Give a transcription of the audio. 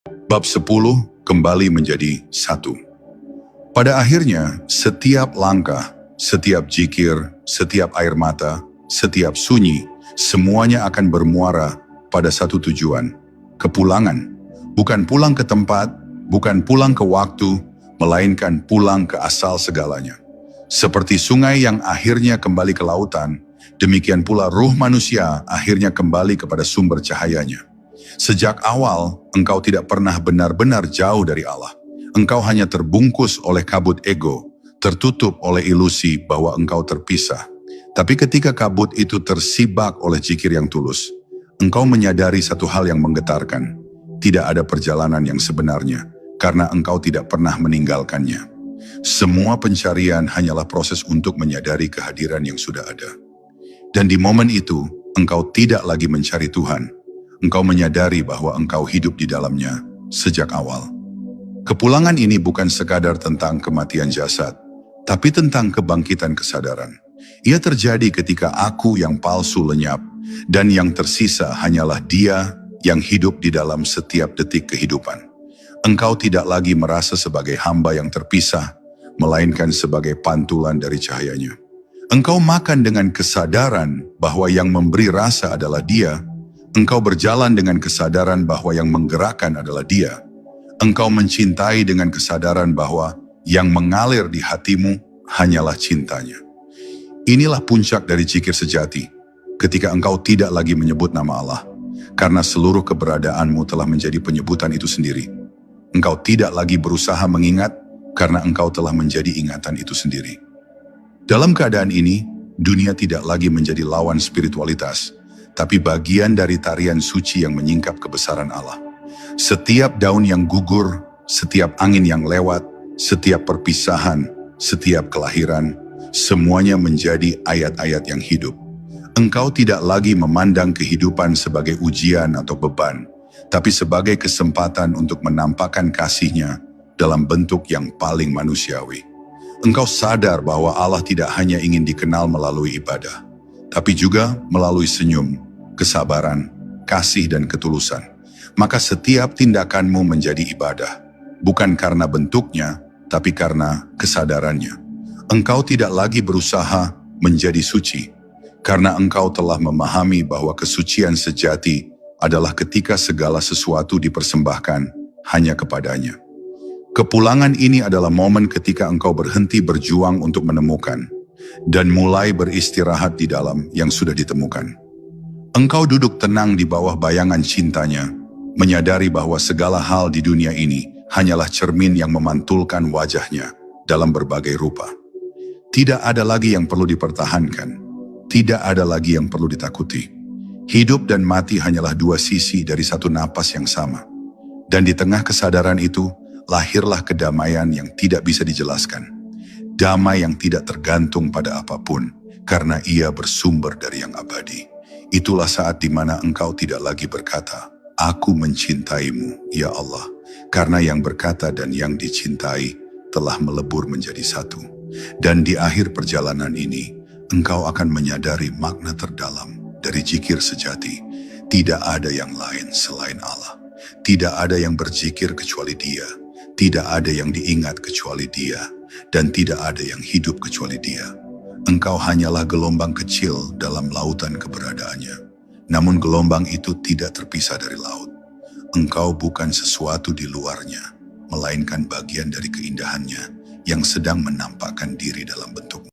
Bab 10 kembali menjadi satu. Pada akhirnya, setiap langkah, setiap jikir, setiap air mata, setiap sunyi, semuanya akan bermuara pada satu tujuan, kepulangan. Bukan pulang ke tempat, bukan pulang ke waktu, melainkan pulang ke asal segalanya. Seperti sungai yang akhirnya kembali ke lautan, demikian pula ruh manusia akhirnya kembali kepada sumber cahayanya. Sejak awal, engkau tidak pernah benar-benar jauh dari Allah. Engkau hanya terbungkus oleh kabut ego, tertutup oleh ilusi bahwa engkau terpisah. Tapi ketika kabut itu tersibak oleh zikir yang tulus, engkau menyadari satu hal yang menggetarkan. Tidak ada perjalanan yang sebenarnya, karena engkau tidak pernah meninggalkannya. Semua pencarian hanyalah proses untuk menyadari kehadiran yang sudah ada. Dan di momen itu, engkau tidak lagi mencari Tuhan. Engkau menyadari bahwa engkau hidup di dalamnya sejak awal. Kepulangan ini bukan sekadar tentang kematian jasad, tapi tentang kebangkitan kesadaran. Ia terjadi ketika aku yang palsu lenyap, dan yang tersisa hanyalah Dia yang hidup di dalam setiap detik kehidupan. Engkau tidak lagi merasa sebagai hamba yang terpisah, melainkan sebagai pantulan dari cahayanya. Engkau makan dengan kesadaran bahwa yang memberi rasa adalah Dia. Engkau berjalan dengan kesadaran bahwa yang menggerakkan adalah Dia. Engkau mencintai dengan kesadaran bahwa yang mengalir di hatimu hanyalah cintanya. Inilah puncak dari zikir sejati, ketika engkau tidak lagi menyebut nama Allah, karena seluruh keberadaanmu telah menjadi penyebutan itu sendiri. Engkau tidak lagi berusaha mengingat, karena engkau telah menjadi ingatan itu sendiri. Dalam keadaan ini, dunia tidak lagi menjadi lawan spiritualitas, tapi bagian dari tarian suci yang menyingkap kebesaran Allah. Setiap daun yang gugur, setiap angin yang lewat, setiap perpisahan, setiap kelahiran, semuanya menjadi ayat-ayat yang hidup. Engkau tidak lagi memandang kehidupan sebagai ujian atau beban, tapi sebagai kesempatan untuk menampakkan kasih-Nya dalam bentuk yang paling manusiawi. Engkau sadar bahwa Allah tidak hanya ingin dikenal melalui ibadah, tapi juga melalui senyum, kesabaran, kasih dan ketulusan. Maka setiap tindakanmu menjadi ibadah, bukan karena bentuknya, tapi karena kesadarannya. Engkau tidak lagi berusaha menjadi suci, karena engkau telah memahami bahwa kesucian sejati adalah ketika segala sesuatu dipersembahkan hanya kepadanya. Kepulangan ini adalah momen ketika engkau berhenti berjuang untuk menemukan, dan mulai beristirahat di dalam yang sudah ditemukan. Engkau duduk tenang di bawah bayangan cintanya, menyadari bahwa segala hal di dunia ini hanyalah cermin yang memantulkan wajahnya dalam berbagai rupa. Tidak ada lagi yang perlu dipertahankan, tidak ada lagi yang perlu ditakuti. Hidup dan mati hanyalah dua sisi dari satu napas yang sama. Dan di tengah kesadaran itu, lahirlah kedamaian yang tidak bisa dijelaskan. Damai yang tidak tergantung pada apapun, karena ia bersumber dari yang abadi. Itulah saat di mana engkau tidak lagi berkata, "Aku mencintaimu, ya Allah," karena yang berkata dan yang dicintai telah melebur menjadi satu. Dan di akhir perjalanan ini, engkau akan menyadari makna terdalam dari zikir sejati. Tidak ada yang lain selain Allah. Tidak ada yang berzikir kecuali Dia. Tidak ada yang diingat kecuali Dia. Dan tidak ada yang hidup kecuali Dia. Engkau hanyalah gelombang kecil dalam lautan keberadaannya. Namun gelombang itu tidak terpisah dari laut. Engkau bukan sesuatu di luarnya, melainkan bagian dari keindahannya yang sedang menampakkan diri dalam bentuk